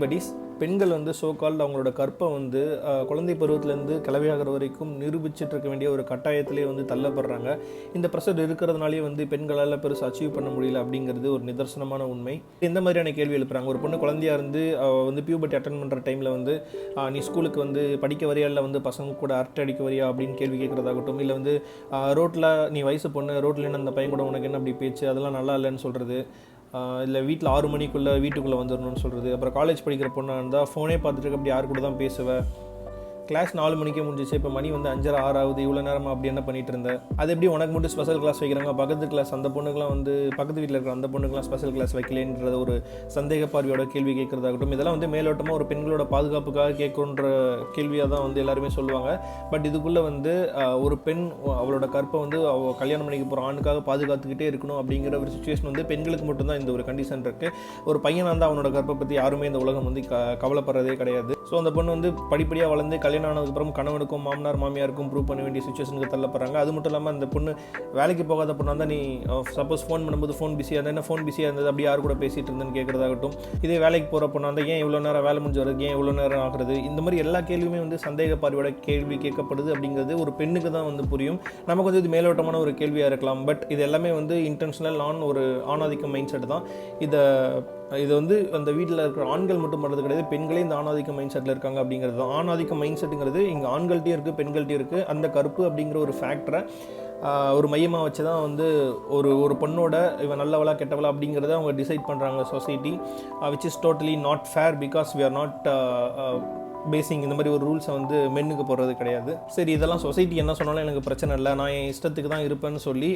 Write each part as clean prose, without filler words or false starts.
Buddies பெண்கள் வந்து so called அவங்களோட கற்பை வந்து குழந்தை பருவத்திலேருந்து கிளவியாகிற வரைக்கும் நிரூபிச்சுட்டு இருக்க வேண்டிய ஒரு கட்டாயத்திலே வந்து தள்ளப்படுறாங்க. இந்த ப்ரெஷர் இருக்கிறதுனாலே வந்து பெண்களால் பெருசாக அச்சீவ் பண்ண முடியல அப்படிங்கிறது ஒரு நிதர்சனமான உண்மை. இந்த மாதிரியான கேள்வி எழுப்புறாங்க. ஒரு பொண்ணு குழந்தையாக இருந்து வந்து பியூபர்ட்டி அட்டன் பண்ணுற டைமில் வந்து நீ ஸ்கூலுக்கு வந்து படிக்க வரியா இல்லை வந்து பசங்க கூட அரட்டை அடிக்க வரியா அப்படின்னு கேள்வி கேட்குறதாகட்டும், இல்லை வந்து ரோட்டில் நீ வயசு பொண்ணு ரோட்டில் என்ன அந்த பையன் கூட உனக்கு என்ன அப்படி பேச்சு, அதெல்லாம் நல்லா இல்லைன்னு சொல்கிறது, இல்லை வீட்டில் 6 மணிக்குள்ளே வீட்டுக்குள்ளே வந்துடணும்னு சொல்கிறது. அப்புறம் காலேஜ் படிக்கிற பொண்ணாக இருந்தால் ஃபோனே பார்த்துட்டு அப்படி யார் கூட தான் பேசுவேன், கிளாஸ் 4 மணிக்கே முடிஞ்சிச்சு, இப்போ மணி வந்து 5:30 6 ஆகுது, இவ்வளோ நேரமாக அப்படி என்ன பண்ணிட்டு இருந்தேன், அது எப்படி உனக்கு மட்டும் ஸ்பெஷல் கிளாஸ் வைக்கிறாங்க, பக்கத்து கிளாஸ் அந்த பொண்ணுக்கெலாம் வந்து பக்கத்து வீட்டில் இருக்கிற அந்த பொண்ணுக்கெலாம் ஸ்பெஷல் கிளாஸ் வைக்கலேன்ற ஒரு சந்தேக பார்வையோட கேள்வி கேட்குறதாகட்டும், இதெல்லாம் வந்து மேலோட்டமாக ஒரு பெண்களோட பாதுகாப்புக்காக கேட்குன்ற கேள்வியாக தான் வந்து எல்லாருமே சொல்லுவாங்க. பட் இதுக்குள்ளே வந்து ஒரு பெண் அவளோட கற்பை வந்து அவள் கல்யாணம் பண்ணிக்க போகிற ஆணுக்காக பாதுகாத்துக்கிட்டே இருக்கணும் அப்படிங்கிற ஒரு சுச்சுவேஷன் வந்து பெண்களுக்கு மட்டும்தான் இந்த ஒரு கண்டிஷன் இருக்குது. ஒரு பையனாக இருந்தால் அவனோட கற்பை பற்றி யாருமே இந்த உலகம் வந்து கவலைப்படுறதே கிடையாது. ஸோ அந்த பொண்ணு வந்து படிப்படியாக வளர்ந்து கல்யாணம் ஆனதுக்கப்புறம் கணவனுக்கும் மாமனார் மாமியாருக்கும் ப்ரூவ் பண்ண வேண்டிய சுச்சுவேஷனுக்கு தள்ளப்படுறாங்க. அது மட்டும் இல்லாமல் அந்த பொண்ணு வேலைக்கு போகாத பொண்ணாக இருந்தால் நீ சப்போஸ் ஃபோன் பண்ணும்போது ஃபோன் பிஸியாக இருந்தால் என்ன ஃபோன் பிஸியாக இருந்தது அப்படி யார் கூட பேசிகிட்டு இருந்தேன்னு கேட்குறதாகட்டும், இதே வேலைக்கு போகிற பொண்ணாக இருந்தால் ஏன் இவ்வளோ நேரம் வேலை முடிஞ்சு வருது, ஏன் இவ்வளோ நேரம் ஆகுறது, இந்த மாதிரி எல்லா கேள்வியுமே வந்து சந்தேக பார்வையோட கேள்வி கேட்கப்படுது அப்படிங்கிறது ஒரு பெண்ணுக்கு தான் வந்து புரியும். நமக்கு வந்து இது மேலோட்டமான ஒரு கேள்வியாக இருக்கலாம். பட் இது எல்லாமே வந்து இன்டென்ஷனல் ஒரு ஆணாதிக்க மைண்ட் செட் தான். இது வந்து அந்த வீட்டில் இருக்கிற ஆண்கள் மட்டும் பண்ணுறது கிடையாது, பெண்களே இந்த ஆணாதிக்க மைண்ட் செட்டில் இருக்காங்க அப்படிங்கிறது தான். ஆணாதிக்க மைண்ட் செட்டுங்கிறது இங்கே ஆண்கள்ட்டையும் இருக்குது பெண்கள்ட்டையும் இருக்குது. அந்த கருப்பு அப்படிங்கிற ஒரு ஃபேக்டரை ஒரு மையமாக வச்சு தான் வந்து ஒரு பொண்ணோட இவன் நல்லவளா கெட்டவளா அப்படிங்கிறத அவங்க டிசைட் பண்ணுறாங்க society, which is totally not fair because we are not facing இந்த மாதிரி ஒரு ரூல்ஸை வந்து மென்னுக்கு போடுறது கிடையாது. சரி, இதெல்லாம் சொசைட்டி என்ன சொன்னாலும் எனக்கு பிரச்சனை இல்லை, நான் என் இஷ்டத்துக்கு தான் இருப்பேன்னு சொல்லி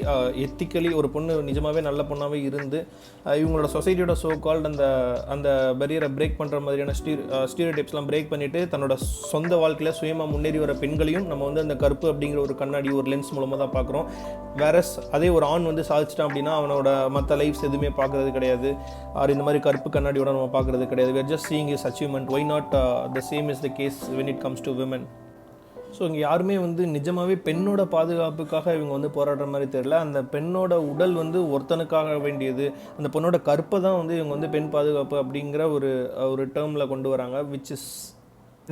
எத்திக்கலி ஒரு பொண்ணு நிஜமாகவே நல்ல பொண்ணாகவே இருந்து இவங்களோட சொசைட்டியோட சோ கால்டு அந்த பேரியரை பிரேக் பண்ணுற மாதிரியான ஸ்டீரியோடைப்ஸ்லாம் பிரேக் பண்ணிவிட்டு தன்னோட சொந்த வாழ்க்கையில் சுயமாக முன்னேறி வர பெண்களையும் நம்ம வந்து அந்த கருப்பு அப்படிங்கிற ஒரு கண்ணாடி ஒரு லென்ஸ் மூலமாக தான் பார்க்குறோம். வேறஸ் அதே ஒரு ஆண் வந்து சாதிச்சிட்டான் அப்படின்னா அவனோட மற்ற லைஃப்ஸ் எதுவுமே பார்க்குறது கிடையாது, இந்த மாதிரி கருப்பு கண்ணாடியோட நம்ம பார்க்குறது கிடையாது. we are just seeing his achievement. Why not the same is the case when it comes to women? So இங்கே யாருமே வந்து நிஜமாகவே பெண்ணோட பாதுகாப்புக்காக இவங்க வந்து போராடுற மாதிரி தெரியல. அந்த பெண்ணோட உடல் வந்து ஒருத்தனுக்காக வேண்டியது, அந்த பொண்ணோட கற்பை தான் வந்து இவங்க வந்து பெண் பாதுகாப்பு அப்படிங்கிற ஒரு டேர்மில் கொண்டு வராங்க. விச் இஸ்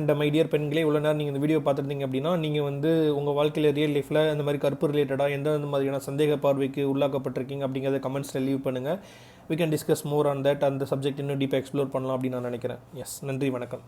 இந்த மை டியர் பெண்களே, இவ்வளோ நேரம் நீங்கள் இந்த வீடியோ பார்த்துருந்தீங்க அப்படின்னா நீங்கள் வந்து உங்கள் வாழ்க்கையில் ரியல் லைஃப்பில் இந்த மாதிரி கற்பு ரிலேட்டடாக எந்த மாதிரியான சந்தேக பார்வைக்கு உள்ளாக்கப்பட்டிருக்கீங்க அப்படிங்கிறத கமெண்ட்ஸில் லீவ் பண்ணுங்கள். we can discuss more on that. அந்த சப்ஜெக்ட் இன்னும் டீப்பாக எக்ஸ்ப்ளோர் பண்ணலாம் அப்படின்னு நான் நினைக்கிறேன். எஸ், நன்றி, வணக்கம்.